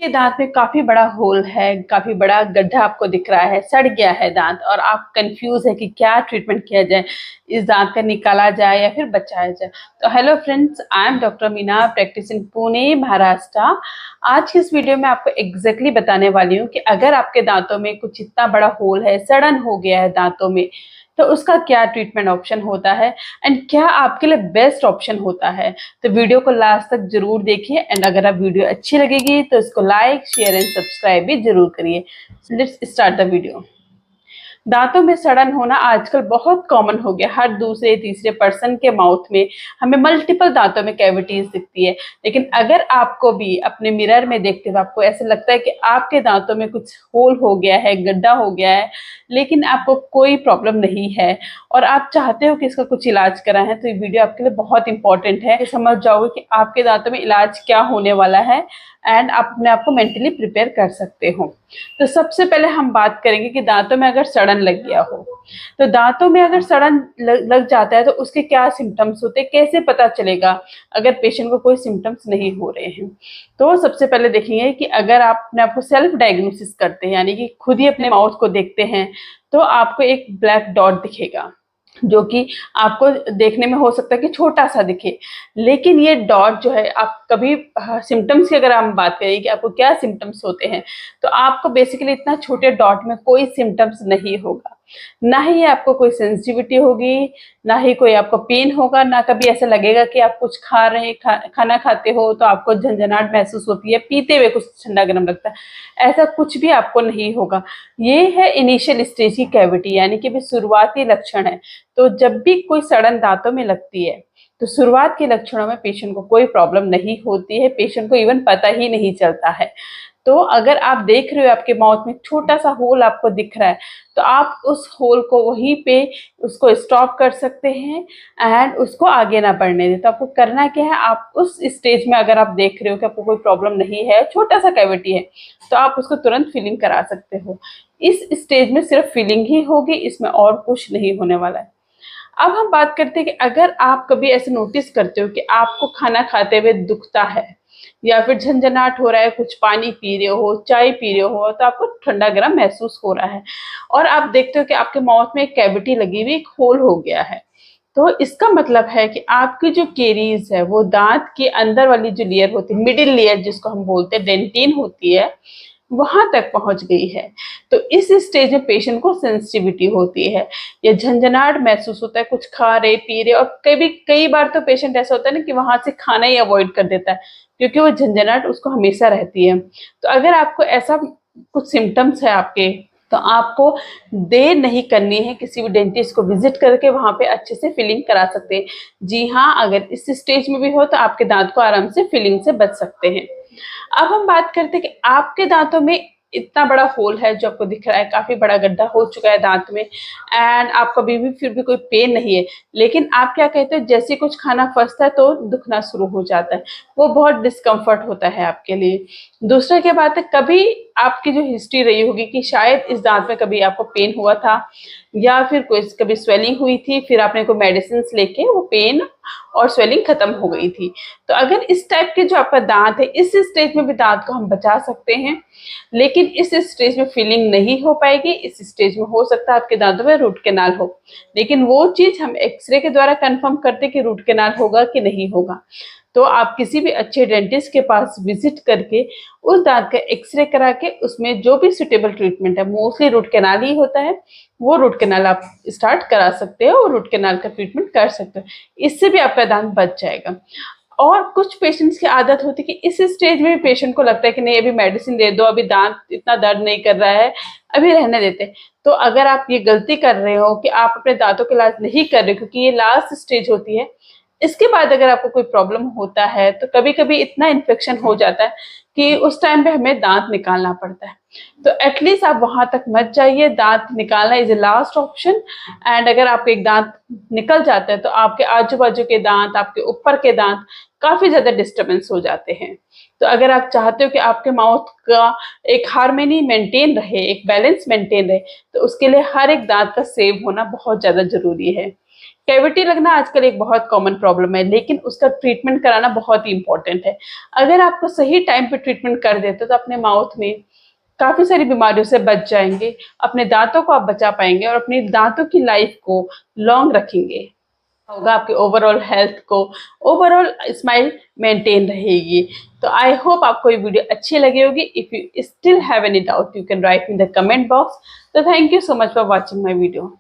के दांत में काफी बड़ा होल है, काफी बड़ा गड्ढा आपको दिख रहा है, सड़ गया है दांत और आप कंफ्यूज है कि क्या ट्रीटमेंट किया जाए, इस दांत का निकाला जाए या फिर बचाया जाए। तो hello friends, I am doctor Meena, practice in Pune, Maharashtra. आज की इस वीडियो में आपको एग्जैक्टली बताने वाली हूँ कि अगर आपके दांतों में कुछ इतना बड़ा होल है, सड़न हो गया है दांतों में, तो उसका क्या ट्रीटमेंट ऑप्शन होता है एंड क्या आपके लिए बेस्ट ऑप्शन होता है। तो वीडियो को लास्ट तक जरूर देखिए एंड अगर आप वीडियो अच्छी लगेगी तो इसको लाइक, शेयर एंड सब्सक्राइब भी जरूर करिए। Let's start the video. दांतों में सड़न होना आजकल बहुत कॉमन हो गया। हर दूसरे तीसरे पर्सन के माउथ में हमें मल्टीपल दांतों में कैविटीज दिखती है। लेकिन अगर आपको भी अपने मिरर में देखते हुए आपको ऐसा लगता है कि आपके दांतों में कुछ होल हो गया है, गड्ढा हो गया है, लेकिन आपको कोई प्रॉब्लम नहीं है और आप चाहते हो कि इसका कुछ इलाज कराएं, तो ये वीडियो आपके लिए बहुत इंपॉर्टेंट है। समझ जाओगे कि आपके दांतों में इलाज क्या होने वाला है एंड आप अपने आप को मेंटली प्रिपेयर कर सकते हो। तो सबसे पहले हम बात करेंगे कि दांतों में अगर सड़न लग गया हो, तो दांतों में अगर सड़न लग जाता है तो उसके क्या सिम्टम्स होते हैं, कैसे पता चलेगा अगर पेशेंट को कोई सिम्टम्स नहीं हो रहे हैं। तो सबसे पहले देखेंगे कि अगर आप अपने आपको सेल्फ डायग्नोसिस करते हैं, यानी कि खुद ही अपने माउथ को देखते हैं, तो आपको एक ब्लैक डॉट दिखेगा जो कि आपको देखने में हो सकता है कि छोटा सा दिखे, लेकिन ये डॉट जो है, आप कभी सिम्टम्स की अगर हम बात करें कि आपको क्या सिम्टम्स होते हैं, तो आपको बेसिकली इतना छोटे डॉट में कोई सिम्टम्स नहीं होगा। ना ही आपको कोई सेंसिटिविटी होगी, ना ही कोई आपको पेन होगा, ना कभी ऐसा लगेगा कि आप कुछ खा रहे हैं, खाना खाते हो तो आपको झंझनाहट महसूस होती है, पीते हुए कुछ ठंडा गर्म लगता है, ऐसा कुछ भी आपको नहीं होगा। ये है इनिशियल स्टेज की कैविटी, यानी कि भी शुरुआती लक्षण है। तो जब भी कोई सड़न दांतों में लगती है तो शुरुआत के लक्षणों में पेशेंट को कोई प्रॉब्लम नहीं होती है, पेशेंट को इवन पता ही नहीं चलता है। तो अगर आप देख रहे हो आपके माउथ में छोटा सा होल आपको दिख रहा है, तो आप उस होल को वहीं पे उसको स्टॉप कर सकते हैं एंड उसको आगे ना बढ़ने दें। तो आपको करना क्या है, आप उस स्टेज में अगर आप देख रहे हो कि आपको कोई प्रॉब्लम नहीं है, छोटा सा कैविटी है, तो आप उसको तुरंत फिलिंग करा सकते हो। इस स्टेज में सिर्फ फिलिंग ही होगी, इसमें और कुछ नहीं होने वाला है। अब हम बात करते हैं कि अगर आप कभी ऐसे नोटिस करते हो कि आपको खाना खाते हुए दुखता है या फिर झंझनाहट हो रहा है, कुछ पानी पी रहे हो, चाय पी रहे हो, तो आपको ठंडा गर्म महसूस हो रहा है और आप देखते हो कि आपके माउथ में एक कैविटी लगी हुई, एक होल हो गया है, तो इसका मतलब है कि आपकी जो केरीज है वो दांत के अंदर वाली जो लेयर होती है, मिडिल लेयर जिसको हम बोलते हैं डेंटिन होती है, वहां तक पहुंच गई है। तो इस स्टेज में पेशेंट को सेंसिटिविटी होती है, या झंझनाहट महसूस होता है, कुछ खा रहे पी रहे, और कई बार तो पेशेंट ऐसा होता है ना कि वहां से खाना ही अवॉइड कर देता है क्योंकि वो झंझनाहट उसको हमेशा रहती है। तो अगर आपको ऐसा कुछ सिम्टम्स है आपके, तो आपको देर नहीं करनी है, किसी भी डेंटिस्ट को विजिट करके वहां पे अच्छे से फिलिंग करा सकते हैं। जी हाँ, अगर इस स्टेज में भी हो तो आपके दांत को आराम से फिलिंग से बच सकते हैं। अब हम बात करते हैं कि आपके दांतों में इतना बड़ा होल है जो आपको दिख रहा है, काफी बड़ा गड्ढा हो चुका है दांत में एंड आपको अभी भी फिर भी कोई पेन नहीं है, लेकिन आप क्या कहते हैं, जैसे कुछ खाना फंसता है तो दुखना शुरू हो जाता है, वो बहुत डिस्कम्फर्ट होता है आपके लिए। दूसरा क्या बात है, कभी आपकी जो हिस्ट्री रही होगी कि शायद इस दांत में कभी आपको पेन हुआ था या फिर कोई कभी स्वेलिंग हुई थी, फिर आपने कोई मेडिसिन लेके वो पेन और स्वेलिंग खत्म हो गई थी। तो अगर इस टाइप के जो आपका दांत है, इस स्टेज में भी दांत को हम बचा सकते हैं, लेकिन इस स्टेज में फिलिंग नहीं हो पाएगी। इस स्टेज में हो सकता है आपके दांतों में रूट कैनाल हो, लेकिन वो चीज हम एक्सरे के द्वारा कंफर्म करते कि रूट कैनाल होगा कि नहीं होगा। तो आप किसी भी अच्छे डेंटिस्ट के पास विजिट करके उस दांत का एक्सरे करा के उसमें जो भी सुटेबल ट्रीटमेंट है, मोस्टली रूट कैनाल ही होता है, वो रूट कैनाल आप स्टार्ट करा सकते हो और रूट कैनाल का ट्रीटमेंट कर सकते हो। इससे भी आपका दांत बच जाएगा। और कुछ पेशेंट्स की आदत होती है कि इस स्टेज में भी पेशेंट को लगता है कि नहीं, अभी मेडिसिन दे दो, अभी दांत इतना दर्द नहीं कर रहा है, अभी रहने देते। तो अगर आप ये गलती कर रहे हो कि आप अपने दांतों का इलाज नहीं कर रहे, क्योंकि ये लास्ट स्टेज होती है, इसके बाद अगर आपको कोई प्रॉब्लम होता है तो कभी कभी इतना इन्फेक्शन हो जाता है कि उस टाइम पे हमें दांत निकालना पड़ता है। तो एटलीस्ट आप वहां तक मत जाइए, दांत निकालना is a last option. And अगर आपके एक दांत निकल जाता है तो आपके आजू बाजू के दांत, आपके ऊपर के दांत काफी ज्यादा डिस्टर्बेंस हो जाते हैं। तो अगर आप चाहते हो कि आपके माउथ का एक हार्मनी मेंटेन रहे, एक बैलेंस मेंटेन रहे, तो उसके लिए हर एक दांत का सेव होना बहुत ज्यादा जरूरी है। कैविटी लगना आजकल एक बहुत कॉमन प्रॉब्लम है, लेकिन उसका ट्रीटमेंट कराना बहुत ही इंपॉर्टेंट है। अगर आपको सही टाइम पे ट्रीटमेंट कर देते तो अपने माउथ में काफ़ी सारी बीमारियों से बच जाएँगे, अपने दाँतों को आप बचा पाएँगे और अपनी दाँतों की लाइफ को लॉन्ग रखेंगे। होगा आपके ओवरऑल हेल्थ को, ओवरऑल स्माइल मेंटेन रहेगी। तो आई होप आपको ये वीडियो अच्छी लगी होगी। If you still have any doubt, you can write in the comment box. तो thank you so much for watching my video.